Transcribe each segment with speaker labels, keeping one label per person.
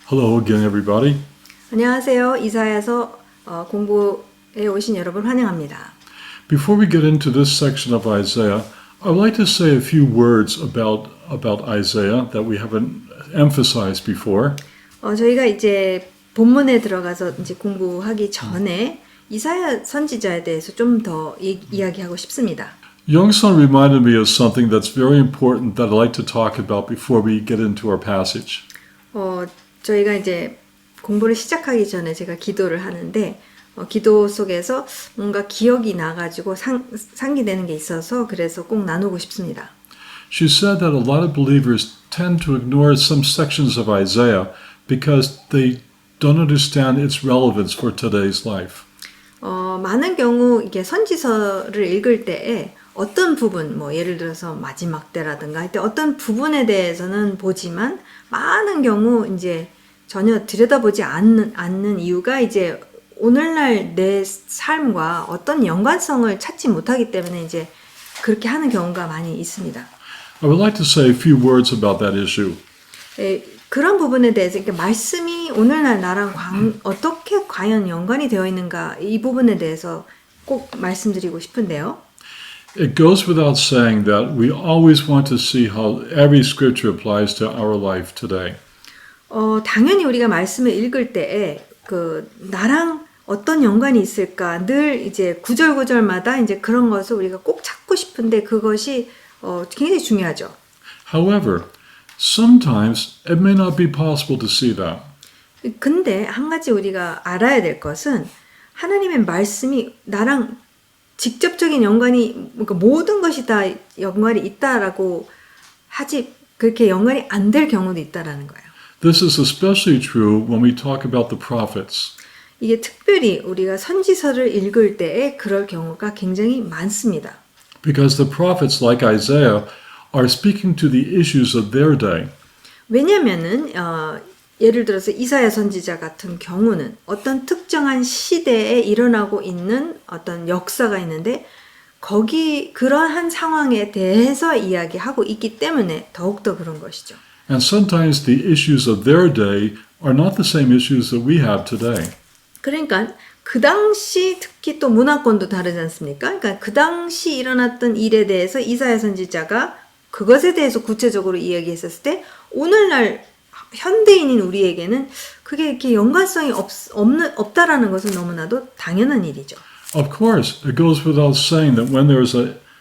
Speaker 1: Hello again, everybody.
Speaker 2: 안녕하세요. 이사야서 공부에 오신 여러분 환영합니다.
Speaker 1: Before we get into this section of Isaiah, I'd like to say a few words about Isaiah that we haven't emphasized before.
Speaker 2: 저희가 이제 본문에 들어가서 이제 공부하기 전에 이사야 선지자에 대해서 좀 더 이야기하고 싶습니다.
Speaker 1: Youngson reminded me of something that's very important that I'd like to talk about before we get into our passage.
Speaker 2: 저희가 이제 공부를 시작하기 전에 제가 기도를 하는데 기도 속에서 뭔가 기억이 나가지고 상기되는 게 있어서 그래서 꼭 나누고 싶습니다.
Speaker 1: She said that a lot of believers tend to ignore some sections of Isaiah because they don't understand its relevance for today's life.
Speaker 2: 많은 경우 이게 선지서를 읽을 때에 어떤 부분, 뭐 예를 들어서 마지막 때라든가 할 때 어떤 부분에 대해서는 보지만 많은 경우 이제 전혀 들여다보지 않는 이유가 이제 오늘날 내 삶과 어떤 연관성을 찾지 못하기 때문에 이제 그렇게 하는 경우가 많이 있습니다.
Speaker 1: I would like to say a few words about that issue.
Speaker 2: 그런 부분에 대해서 그러니까 말씀이 오늘날 나랑 어떻게 과연 연관이 되어 있는가 이 부분에 대해서 꼭 말씀드리고 싶은데요.
Speaker 1: It goes without saying that we always want to see how every scripture applies to our life today.
Speaker 2: 당연히 우리가 말씀을 읽을 때에 나랑 어떤 연관이 있을까 늘 이제 구절마다 이제 그런 것을 우리가 꼭 찾고 싶은데 그것이 굉장히 중요하죠.
Speaker 1: However, sometimes it may not be possible to see that.
Speaker 2: 근데 한 가지 우리가 알아야 될 것은 하나님의 말씀이 나랑 직접적인 연관이 그러니까 모든 것이 다 연관이 있다라고 하지 그렇게 연관이 안 될 경우도 있다라는 거예요.
Speaker 1: This is especially true when we talk about the prophets.
Speaker 2: 이게 특별히 우리가 선지서를 읽을 때에 그럴 경우가 굉장히 많습니다.
Speaker 1: Because the prophets like Isaiah are speaking to the issues of their day.
Speaker 2: 왜냐면은 예를 들어서 이사야 선지자 같은 경우는 어떤 특정한 시대에 일어나고 있는 어떤 역사가 있는데 그러한 상황에 대해서 이야기하고 있기 때문에 더욱더 그런 것이죠.
Speaker 1: And sometimes the issues of their day are not the same issues that we have today.
Speaker 2: 그러니까 그 당시 특히 또 문화권도 다르지 않습니까? 그러니까 그 당시 일어났던 일에 대해서 이사야 선지자가 그것에 대해서 구체적으로 이야기했었을 때 오늘날 현대인인 우리에게는 그게 이렇게 연관성이 없다라는 것은 너무나도 당연한 일이죠.
Speaker 1: Of course, it goes without saying that when there is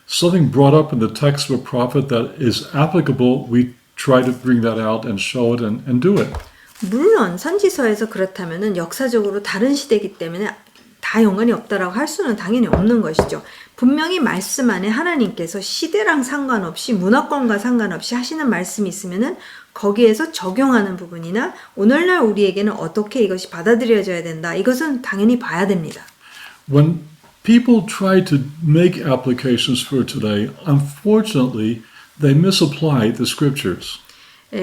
Speaker 1: something brought up in the text of a prophet that is applicable, we try to bring that out and show it and do it.
Speaker 2: 물론 선지서에서 그렇다면은 역사적으로 다른 시대이기 때문에 다 연관이 없다라고 할 수는 당연히 없는 것이죠. 분명히 말씀 안에 하나님께서 시대랑 상관없이 문화권과 상관없이 하시는 말씀이 있으면은 거기에서 적용하는 부분이나 오늘날 우리에게는 어떻게 이것이 받아들여져야 된다. 이것은 당연히 봐야 됩니다.
Speaker 1: When people try to make applications for today, unfortunately, they misapply the scriptures.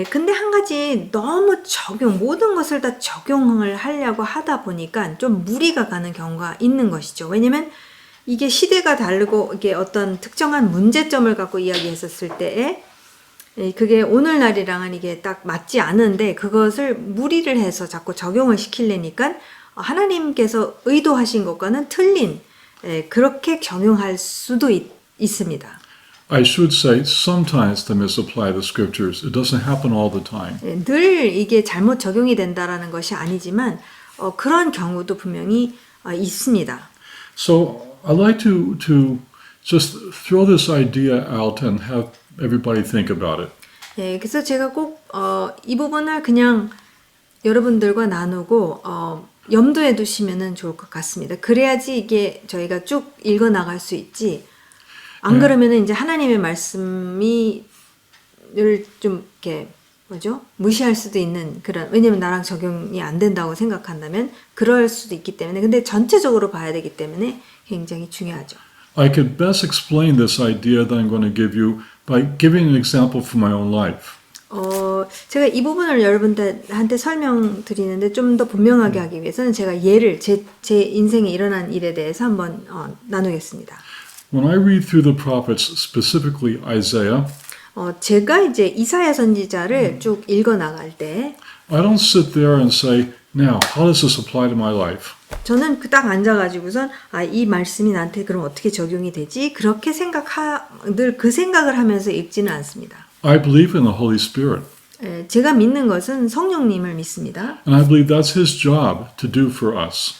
Speaker 2: 근데 한 가지 너무 모든 것을 다 적용을 하려고 하다 보니까 좀 무리가 가는 경우가 있는 것이죠. 왜냐면 이게 시대가 다르고 이게 어떤 특정한 문제점을 갖고 이야기했었을 때에 그게 오늘날이랑은 이게 딱 맞지 않은데 그것을 무리를 해서 자꾸 적용을 시키려니까 하나님께서 의도하신 것과는 틀린 그렇게 적용할 수도 있습니다.
Speaker 1: I should say sometimes they misapply the scriptures. It doesn't happen all the time.
Speaker 2: 늘 이게 잘못 적용이 된다라는 것이 아니지만 그런 경우도 분명히 있습니다.
Speaker 1: So I'd like to just throw this idea out and have everybody think about it.
Speaker 2: 그래서 제가 꼭 이 부분을 그냥 여러분들과 나누고 염두에 두시면 좋을 것 같습니다. 그래야지 이게 저희가 쭉 읽어 나갈 수 있지. 안 그러면은 이제 하나님의 말씀이 좀 이렇게 무시할 수도 있는 그런 왜냐면 나랑 적용이 안 된다고 생각한다면 그럴 수도 있기 때문에 근데 전체적으로 봐야 되기 때문에 굉장히 중요하죠.
Speaker 1: I could best explain this idea that I'm going to give you by giving an example from my own life.
Speaker 2: 제가 이 부분을 여러분들한테 설명드리는데 좀 더 분명하게 하기 위해서는 제가 예를 제 인생에 일어난 일에 대해서 한번 나누겠습니다.
Speaker 1: When I read through the prophets, specifically Isaiah,
Speaker 2: 제가 이제 이사야 선지자를 쭉 읽어 나갈 때
Speaker 1: I don't sit there and say, now, how does this apply to my life?
Speaker 2: 저는 딱 앉아가지고선 이 말씀이 나한테 그럼 어떻게 적용이 되지? 그렇게 늘 그 생각을 하면서 읽지는 않습니다.
Speaker 1: I believe in the Holy Spirit.
Speaker 2: 제가 믿는 것은 성령님을 믿습니다.
Speaker 1: And I believe that's His job to do for us.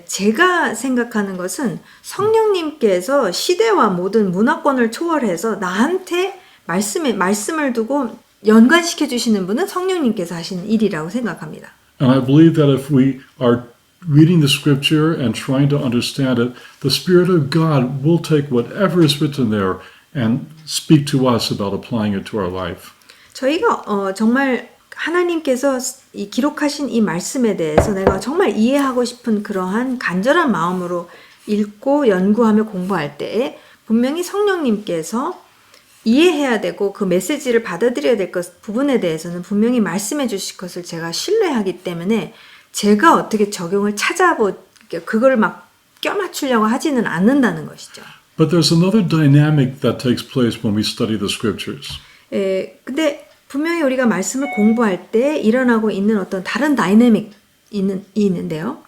Speaker 2: 제가 생각하는 것은 성령님께서 시대와 모든 문화권을 초월해서 나한테 말씀을 두고 연관시켜 주시는 분은 성령님께서 하시는 일이라고 생각합니다.
Speaker 1: And I believe that if we are reading the scripture and trying to understand it, the Spirit of God will take whatever is written there and speak to us about applying it to our life.
Speaker 2: 저희가 정말 하나님께서 이 기록하신 이 말씀에 대해서 내가 정말 이해하고 싶은 그러한 간절한 마음으로 읽고 연구하며 공부할 때에 분명히 성령님께서 이해해야 되고 그 메시지를 받아들여야 될 부분에 대해서는 분명히 말씀해 주실 것을 제가 신뢰하기 때문에 제가 어떻게 적용을 그걸 막 껴맞추려고 하지는 않는다는 것이죠.
Speaker 1: But there's another dynamic that takes place when we study the scriptures.
Speaker 2: 근데 분명히 우리가 말씀을 공부할 때 일어나고 있는 어떤 다른 다이내믹이 있는데요.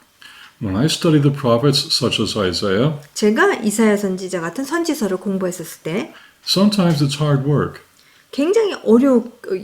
Speaker 1: When I study the prophets such as Isaiah,
Speaker 2: 제가 이사야 선지자 같은 선지서를 공부했었을 때
Speaker 1: sometimes it's hard work.
Speaker 2: 굉장히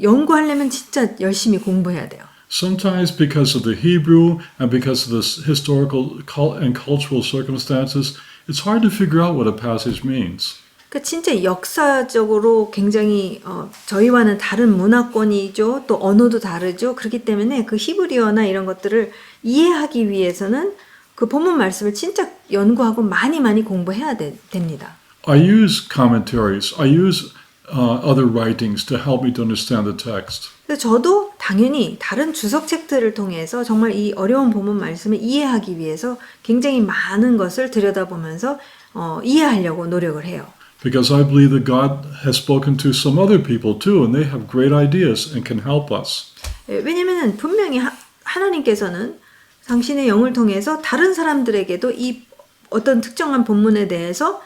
Speaker 2: 연구하려면 진짜 열심히 공부해야 돼요.
Speaker 1: Sometimes because of the Hebrew and because of the historical and cultural circumstances, it's hard to figure out what a passage means.
Speaker 2: 그러니까 진짜 역사적으로 굉장히 저희와는 다른 문화권이죠. 또 언어도 다르죠. 그렇기 때문에 그 히브리어나 이런 것들을 이해하기 위해서는 그 본문 말씀을 진짜 연구하고 많이 공부해야 됩니다.
Speaker 1: I use commentaries. I use other writings to help me to understand the text.
Speaker 2: 그래서 저도 당연히 다른 주석책들을 통해서 정말 이 어려운 본문 말씀을 이해하기 위해서 굉장히 많은 것을 들여다보면서 이해하려고 노력을 해요.
Speaker 1: Because I believe that God has spoken to some other people too, and they have great ideas and can help us.
Speaker 2: 왜냐면은 분명히 하나님께서는 당신의 영을 통해서 다른 사람들에게도 이 어떤 특정한 본문에 대해서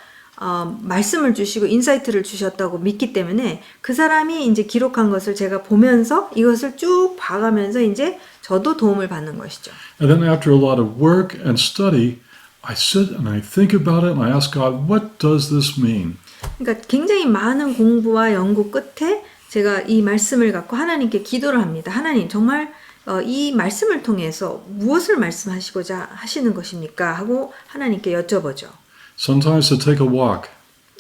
Speaker 2: 말씀을 주시고 인사이트를 주셨다고 믿기 때문에 그 사람이 이제 기록한 것을 제가 보면서 이것을 쭉 봐가면서 이제 저도 도움을 받는 것이죠.
Speaker 1: And then after a lot of work and study, I sit and I think about it and I ask God, what does this mean?
Speaker 2: 그러니까 굉장히 많은 공부와 연구 끝에 제가 이 말씀을 갖고 하나님께 기도를 합니다. 하나님 정말 이 말씀을 통해서 무엇을 말씀하시고자 하시는 것입니까? 하고 하나님께 여쭤보죠.
Speaker 1: Sometimes to take a walk.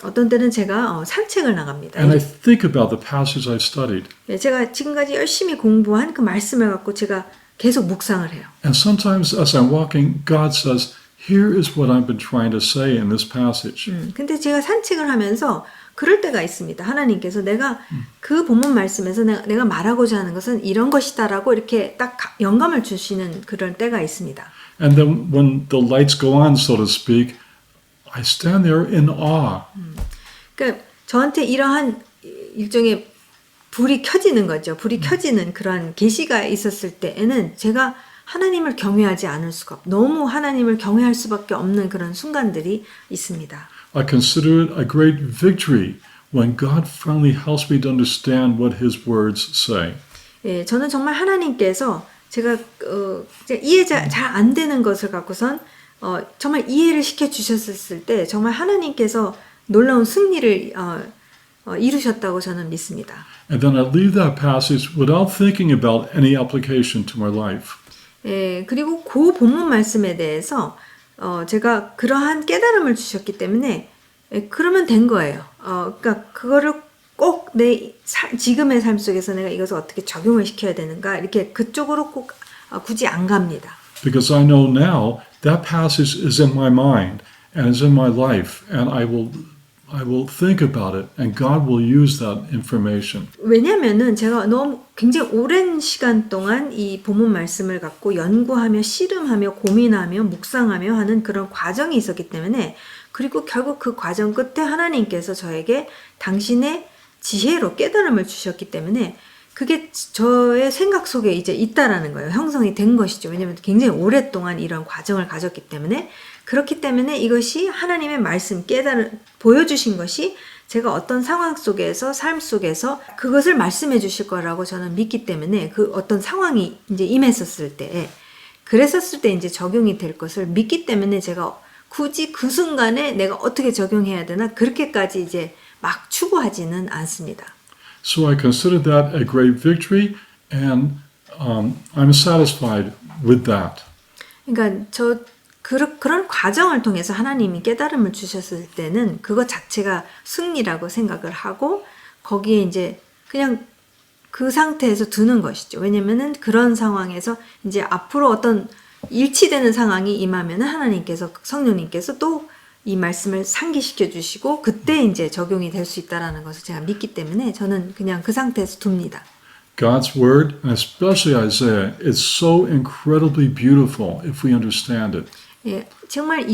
Speaker 2: 어떤 때는 제가 산책을 나갑니다.
Speaker 1: And I think about the passage I studied.
Speaker 2: 제가 지금까지 열심히 공부한 그 말씀을 갖고 제가 계속 묵상을 해요.
Speaker 1: And sometimes as I'm walking, God says, here is what I've been trying to say in this passage.
Speaker 2: 근데 제가 산책을 하면서 그럴 때가 있습니다. 하나님께서 내가 그 본문 말씀에서 내가 말하고자 하는 것은 이런 것이다라고 이렇게 딱 영감을 주시는 그런 때가 있습니다.
Speaker 1: And then when the lights go on, so to speak, I stand there in awe.
Speaker 2: 그러니까 저한테 이러한 일종의 불이 켜지는 거죠. 불이 켜지는 그런 계시가 있었을 때에는 제가 하나님을 경외하지 않을 수가 너무 하나님을 경외할 수밖에 없는 그런 순간들이 있습니다.
Speaker 1: I consider it a great victory when God finally helps me to understand what His words say.
Speaker 2: 저는 정말 하나님께서 제가 이해가 잘 안 되는 것을 갖고선 정말 이해를 시켜 주셨을 때 정말 하나님께서 놀라운 승리를 이루셨다고 저는 믿습니다.
Speaker 1: And then I leave that passage without thinking about any application to my life.
Speaker 2: 그리고 그 본문 말씀에 대해서 제가 그러한 깨달음을 주셨기 때문에 그러면 된 거예요. 그러니까 그거를 꼭 내 지금의 삶 속에서 내가 이것을 어떻게 적용을 시켜야 되는가 이렇게 그쪽으로 꼭 굳이 안 갑니다.
Speaker 1: Because I know now that passage is in my mind and is in my life, and I will think about it, and God will use that information.
Speaker 2: 왜냐면은 제가 너무 굉장히 오랜 시간 동안 이 본문 말씀을 갖고 연구하며 씨름하며 고민하며 묵상하며 하는 그런 과정이 있었기 때문에 그리고 결국 그 과정 끝에 하나님께서 저에게 당신의 지혜로 깨달음을 주셨기 때문에 그게 저의 생각 속에 이제 있다라는 거예요. 형성이 된 것이죠. 왜냐하면 굉장히 오랫동안 이런 과정을 가졌기 때문에 그렇기 때문에 이것이 하나님의 말씀 보여주신 것이 제가 어떤 상황 속에서 삶 속에서 그것을 말씀해 주실 거라고 저는 믿기 때문에 그 어떤 상황이 이제 임했었을 때 그랬었을 때 이제 적용이 될 것을 믿기 때문에 제가 굳이 그 순간에 내가 어떻게 적용해야 되나 그렇게까지 이제 막 추구하지는 않습니다.
Speaker 1: So I consider that a great victory, and I'm satisfied with that.
Speaker 2: 그러니까 그런 과정을 통해서 하나님이 깨달음을 주셨을 때는 그것 자체가 승리라고 생각을 하고 거기에 이제 그냥 그 상태에서 두는 것이죠. 왜냐면은 그런 상황에서 이제 앞으로 어떤 일치되는 상황이 임하면은 하나님께서 성령님께서 또 이 말씀을 상기시켜 주시고 그때 이제 적용이 될 수 있다라는 것을 제가 믿기 때문에 저는 그냥 그 상태에서 둡니다.
Speaker 1: God's word, and especially Isaiah, is so incredibly beautiful if we understand it.
Speaker 2: 예, 정말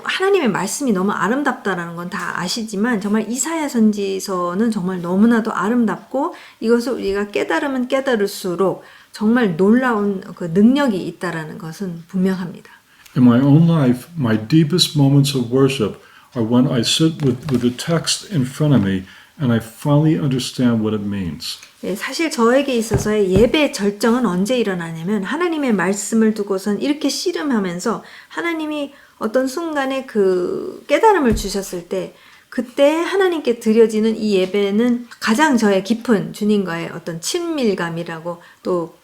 Speaker 2: 하나님의 말씀이 너무 아름답다라는 건 다 아시지만 정말 이사야 선지서는 정말 너무나도 아름답고 이것을 우리가 깨달으면 깨달을수록 정말 놀라운 그 능력이 있다라는 것은 분명합니다.
Speaker 1: In my own life, my deepest moments of worship are when I sit with the text in front of me and I finally understand what it means.
Speaker 2: 예, 사실 저에게 있어서의 예배 절정은 언제 일어나냐면 하나님의 말씀을 두고선 이렇게 씨름하면서 하나님이 어떤 순간에 그 깨달음을 주셨을 때 그때 하나님께 드려지는 이 예배는 가장 저의 깊은 주님과의 어떤 친밀감이라고 또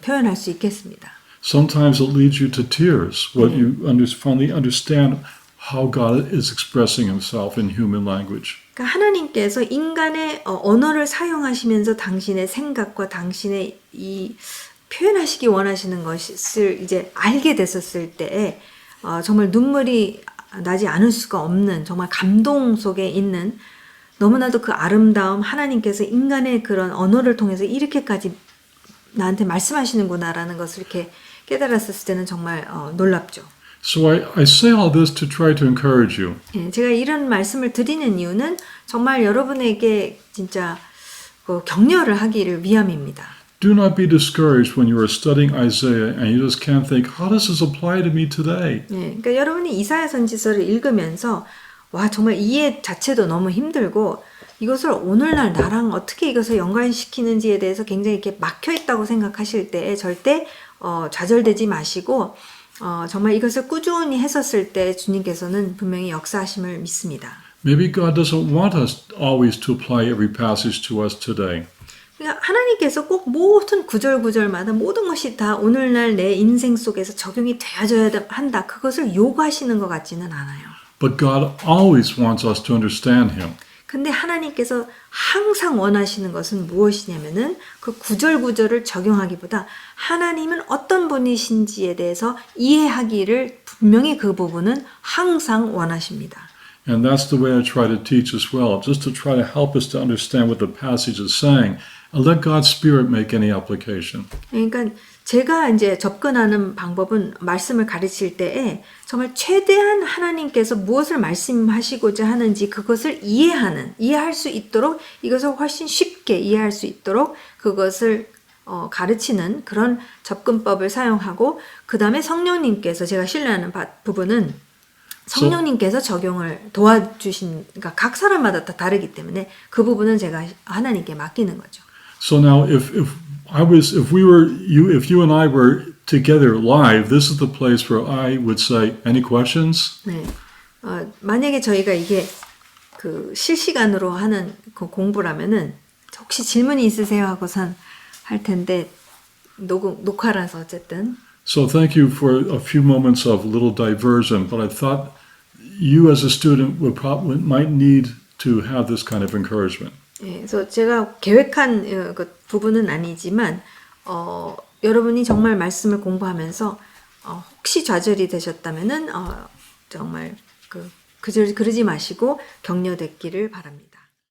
Speaker 2: 표현할 수 있겠습니다.
Speaker 1: Sometimes it leads you to tears when you finally understand how God is expressing himself in human language.
Speaker 2: 그러니까 하나님께서 인간의 언어를 사용하시면서 당신의 생각과 당신의 이 표현하시기 원하시는 것을 이제 알게 됐었을 때 정말 눈물이 나지 않을 수가 없는 정말 감동 속에 있는 너무나도 그 아름다움 하나님께서 인간의 그런 언어를 통해서 이렇게까지 나한테 말씀하시는구나라는 것을 이렇게 깨달았을 때는 정말 놀랍죠.
Speaker 1: So I say all this to try to encourage you.
Speaker 2: 예, 제가 이런 말씀을 드리는 이유는 정말 여러분에게 진짜 격려를 하기를 위함입니다.
Speaker 1: Do not be discouraged when you are studying Isaiah and you just can't think, how does this apply to me today?
Speaker 2: 예, 그러니까 여러분이 이사야 선지서를 읽으면서 와 정말 이해 자체도 너무 힘들고 이것을 오늘날 나랑 어떻게 이것을 연관시키는지에 대해서 굉장히 이렇게 막혀 있다고 생각하실 때 절대 좌절되지 마시고 정말 이것을 꾸준히 했었을 때 주님께서는 분명히 역사하심을 믿습니다.
Speaker 1: Maybe God doesn't want us always to apply every passage to us today.
Speaker 2: 그러니까 하나님께서 꼭 모든 구절구절마다 모든 것이 다 오늘날 내 인생 속에서 적용이 되어져야 한다. 그것을 요구하시는 것 같지는 않아요.
Speaker 1: But God always wants us to understand him.
Speaker 2: 근데 하나님께서 항상 원하시는 것은 무엇이냐면은 그 구절구절을 적용하기보다 하나님은 어떤 분이신지에 대해서 이해하기를 분명히 그 부분은 항상 원하십니다.
Speaker 1: And that's the way I try to teach as well, just to try to help us to understand what the passage is saying and let God's Spirit make any application.
Speaker 2: 그러니까 제가 이제 접근하는 방법은 말씀을 가르칠 때에 정말 최대한 하나님께서 무엇을 말씀하시고자 하는지 그것을 이해할 수 있도록 이것을 훨씬 쉽게 이해할 수 있도록 그것을 가르치는 그런 접근법을 사용하고 그 다음에 성령님께서 제가 신뢰하는 부분은 성령님께서 적용을 도와주신 그러니까 각 사람마다 다 다르기 때문에 그 부분은 제가 하나님께 맡기는 거죠.
Speaker 1: So now if you and I were together live, this is the place where I would say, any questions?
Speaker 2: 네. 만약에 저희가 이게 그 실시간으로 하는 그 공부라면은 혹시 질문이 있으세요 하고선 할 텐데 녹화라서 어쨌든.
Speaker 1: So thank you for a few moments of little diversion, but I thought you as a student might need to have this kind of encouragement.
Speaker 2: 예, 그래서 제가 계획한 그 부분은 아니지만 여러분이 정말 말씀을 공부하면서 혹시 좌절이 되셨다면은 정말 그러지 마시고 격려됐기를 바랍니다.